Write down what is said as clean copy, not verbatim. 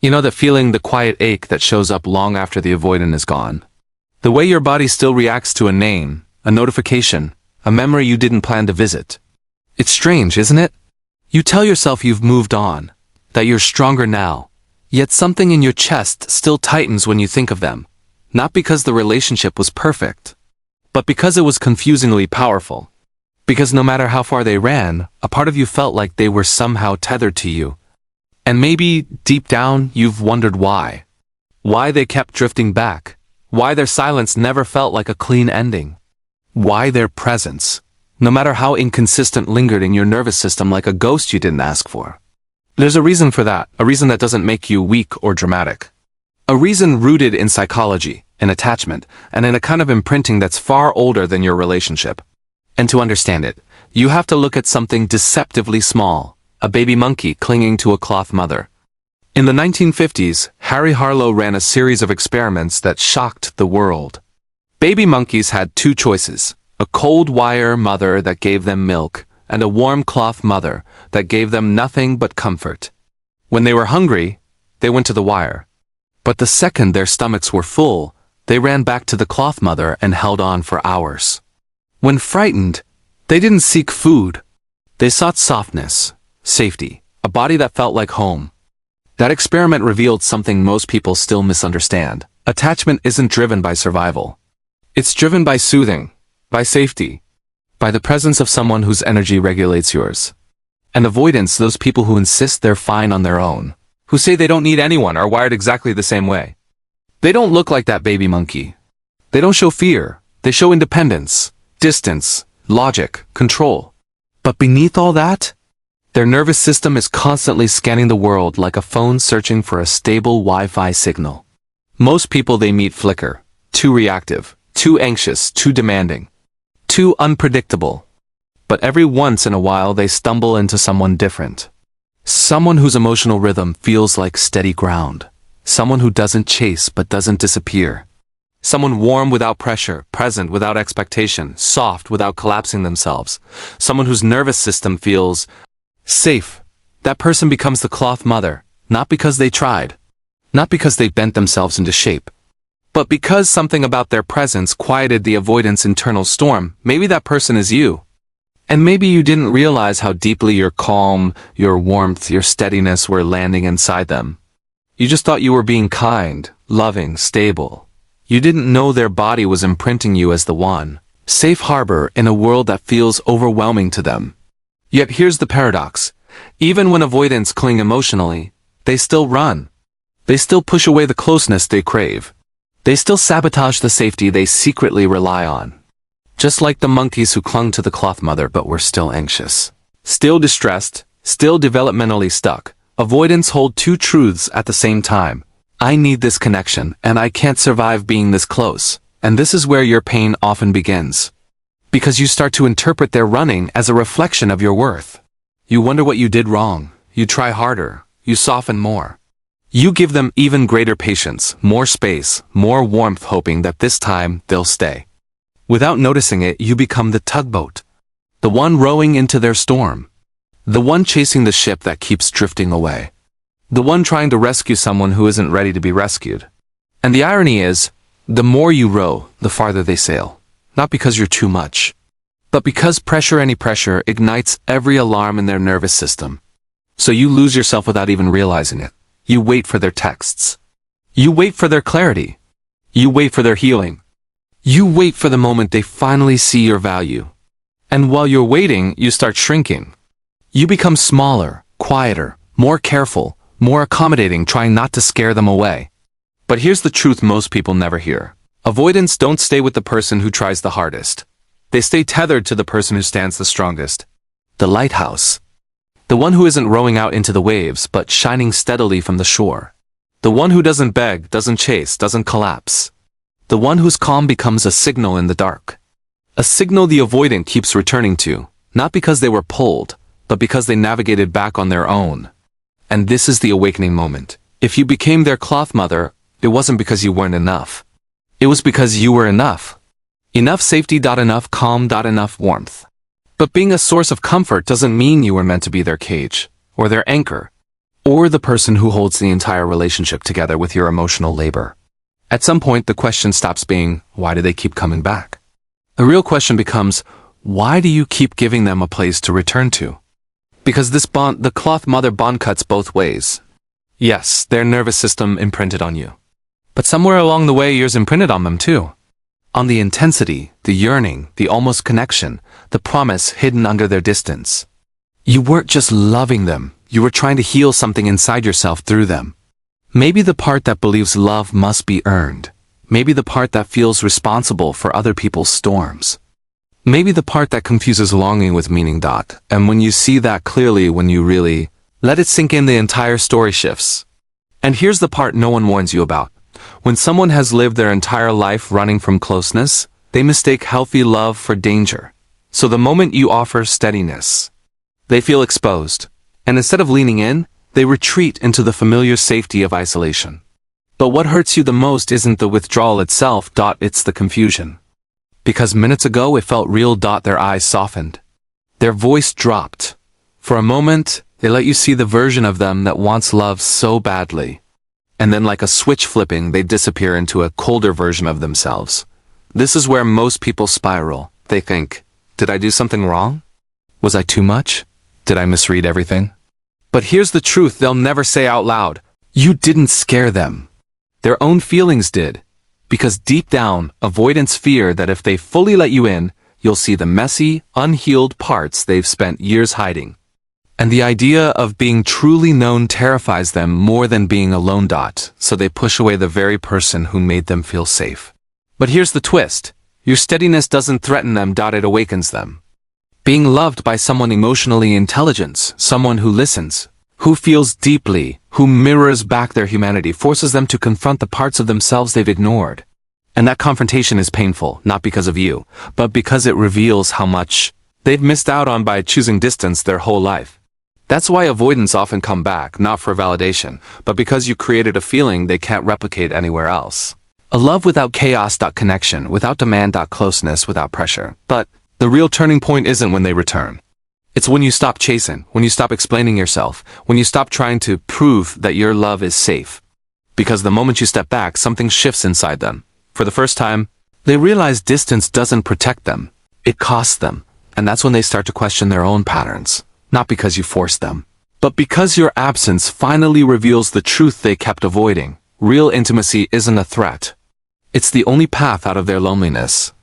You know the feeling, the quiet ache that shows up long after the avoidant is gone. The way your body still reacts to a name, a notification, a memory you didn't plan to visit. It's strange, isn't it? You tell yourself you've moved on, that you're stronger now, yet something in your chest still tightens when you think of them. Not because the relationship was perfect, but because it was confusingly powerful. Because no matter how far they ran, a part of you felt like they were somehow tethered to you. And maybe, deep down, you've wondered why. Why they kept drifting back. Why their silence never felt like a clean ending. Why their presence, no matter how inconsistent, lingered in your nervous system like a ghost you didn't ask for. There's a reason for that, a reason that doesn't make you weak or dramatic. A reason rooted in psychology, in attachment, and in a kind of imprinting that's far older than your relationship. And to understand it, you have to look at something deceptively small. A baby monkey clinging to a cloth mother. In the 1950s, Harry Harlow ran a series of experiments that shocked the world. Baby monkeys had two choices, a cold wire mother that gave them milk, and a warm cloth mother that gave them nothing but comfort. When they were hungry, they went to the wire. But the second their stomachs were full, they ran back to the cloth mother and held on for hours. When frightened, they didn't seek food. They sought softness. Safety, a body that felt like home. That experiment revealed something most people still misunderstand. Attachment isn't driven by survival. It's driven by soothing, by safety, by the presence of someone whose energy regulates yours. And avoidants, those people who insist they're fine on their own, who say they don't need anyone, are wired exactly the same way. They don't look like that baby monkey. They don't show fear. They show independence, distance, logic, control. But beneath all that, their nervous system is constantly scanning the world like a phone searching for a stable Wi-Fi signal. Most people they meet flicker, too reactive, too anxious, too demanding, too unpredictable. But every once in a while they stumble into someone different. Someone whose emotional rhythm feels like steady ground. Someone who doesn't chase but doesn't disappear. Someone warm without pressure, present without expectation, soft without collapsing themselves. Someone whose nervous system feels safe. That person becomes the cloth mother, not because they tried, not because they bent themselves into shape, but because something about their presence quieted the avoidant's internal storm. Maybe that person is you. And maybe you didn't realize how deeply your calm, your warmth, your steadiness were landing inside them. You just thought you were being kind, loving, stable. You didn't know their body was imprinting you as the one, safe harbor in a world that feels overwhelming to them. Yet here's the paradox. Even when avoidants cling emotionally, they still run. They still push away the closeness they crave. They still sabotage the safety they secretly rely on. Just like the monkeys who clung to the cloth mother but were still anxious. Still distressed, still developmentally stuck. Avoidants hold two truths at the same time. I need this connection, and I can't survive being this close. And this is where your pain often begins. Because you start to interpret their running as a reflection of your worth. You wonder what you did wrong. You try harder. You soften more. You give them even greater patience, more space, more warmth, hoping that this time they'll stay. Without noticing it, you become the tugboat. The one rowing into their storm. The one chasing the ship that keeps drifting away. The one trying to rescue someone who isn't ready to be rescued. And the irony is, the more you row, the farther they sail. Not because you're too much, but because any pressure ignites every alarm in their nervous system. So you lose yourself without even realizing it. You wait for their texts. You wait for their clarity. You wait for their healing. You wait for the moment they finally see your value. And while you're waiting, you start shrinking. You become smaller, quieter, more careful, more accommodating, trying not to scare them away. But here's the truth most people never hear. Avoidants don't stay with the person who tries the hardest. They stay tethered to the person who stands the strongest. The lighthouse. The one who isn't rowing out into the waves, but shining steadily from the shore. The one who doesn't beg, doesn't chase, doesn't collapse. The one whose calm becomes a signal in the dark. A signal the avoidant keeps returning to, not because they were pulled, but because they navigated back on their own. And this is the awakening moment. If you became their cloth mother, it wasn't because you weren't enough. It was because you were enough. Enough safety, enough calm, enough warmth. But being a source of comfort doesn't mean you were meant to be their cage, or their anchor. or the person who holds the entire relationship together with your emotional labor. At some point, the question stops being, why do they keep coming back? The real question becomes, why do you keep giving them a place to return to? Because this bond, the cloth mother bond, cuts both ways. Yes, their nervous system imprinted on you. But somewhere along the way, yours imprinted on them too. On the intensity, the yearning, the almost connection, the promise hidden under their distance. You weren't just loving them, you were trying to heal something inside yourself through them. Maybe the part that believes love must be earned. Maybe the part that feels responsible for other people's storms. Maybe the part that confuses longing with meaning. And when you see that clearly, when you really let it sink in, the entire story shifts. And here's the part no one warns you about. When someone has lived their entire life running from closeness, they mistake healthy love for danger. So the moment you offer steadiness, they feel exposed. And instead of leaning in, they retreat into the familiar safety of isolation. But what hurts you the most isn't the withdrawal itself. It's the confusion. Because minutes ago it felt real. Their eyes softened. Their voice dropped. For a moment, they let you see the version of them that wants love so badly. And then, like a switch flipping, they disappear into a colder version of themselves. This is where most people spiral. They think, did I do something wrong? Was I too much? Did I misread everything? But here's the truth they'll never say out loud. You didn't scare them. Their own feelings did. Because deep down, avoidants fear that if they fully let you in, you'll see the messy, unhealed parts they've spent years hiding. And the idea of being truly known terrifies them more than being alone. So they push away the very person who made them feel safe. But here's the twist. Your steadiness doesn't threaten them. It awakens them. Being loved by someone emotionally intelligent, someone who listens, who feels deeply, who mirrors back their humanity, forces them to confront the parts of themselves they've ignored. And that confrontation is painful, not because of you, but because it reveals how much they've missed out on by choosing distance their whole life. That's why avoidants often come back, not for validation, but because you created a feeling they can't replicate anywhere else. A love without chaos. Connection, without demand. Closeness, without pressure. But the real turning point isn't when they return. It's when you stop chasing, when you stop explaining yourself, when you stop trying to prove that your love is safe. Because the moment you step back, something shifts inside them. For the first time, they realize distance doesn't protect them. It costs them. And that's when they start to question their own patterns. Not because you forced them, but because your absence finally reveals the truth they kept avoiding. Real intimacy isn't a threat. It's the only path out of their loneliness.